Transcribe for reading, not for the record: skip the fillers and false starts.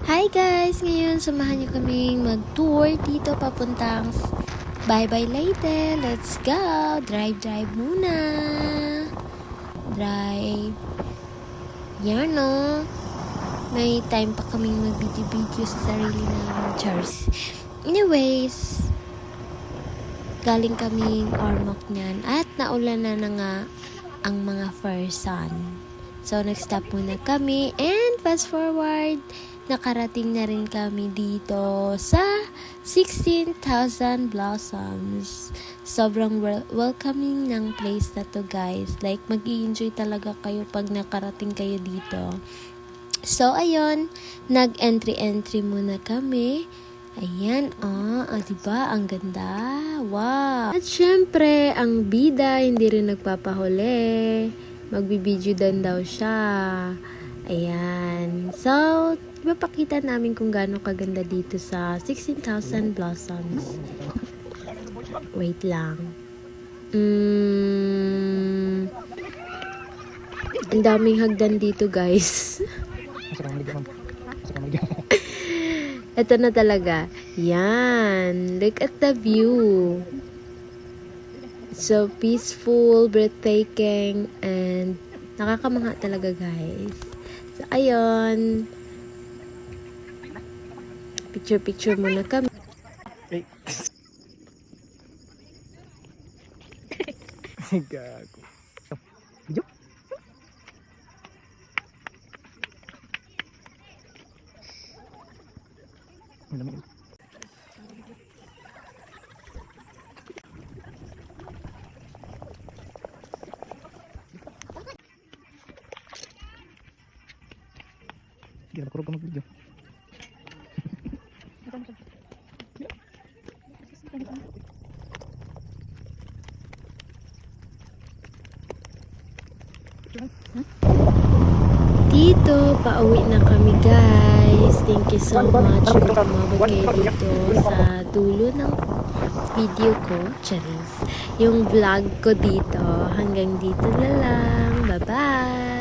Hi guys! Ngayon, samahan niyo kaming mag-tour dito papuntang Bye-bye Leyte. Let's go! Drive muna! Drive. Yan no. May time pa kaming mag-video sa sarili namin. Cheers. Anyways, galing kaming Ormoc niyan at naulan na nga ang mga first sun. So, nag-stop muna kami and fast forward, nakarating na rin kami dito sa 16,000 Blossoms. Sobrang welcoming ng place na to guys. Like, mag-i-enjoy talaga kayo pag nakarating kayo dito. So, ayun, nag-entry muna kami. Ayan, diba? Ang ganda. Wow! At syempre, ang bida hindi rin nagpapahuli. Magbibideo din daw siya. Ayan. So, ipapakita namin kung gaano kaganda dito sa 16,000 Blossoms. Wait lang. Ang daming hagdan dito, guys. Ito na talaga. Yan. Look at the view. So peaceful, breathtaking, and nakakamangha talaga guys. So ayun. Picture muna kami. Hey. Gago. Video? Ang dami. Hindi na makurog ka mag-video. Dito, pauwi na kami guys. Thank you so much kung tumabag kayo dito sa dulo ng video ko. Charis. Yung vlog ko dito. Hanggang dito na lang. Bye-bye!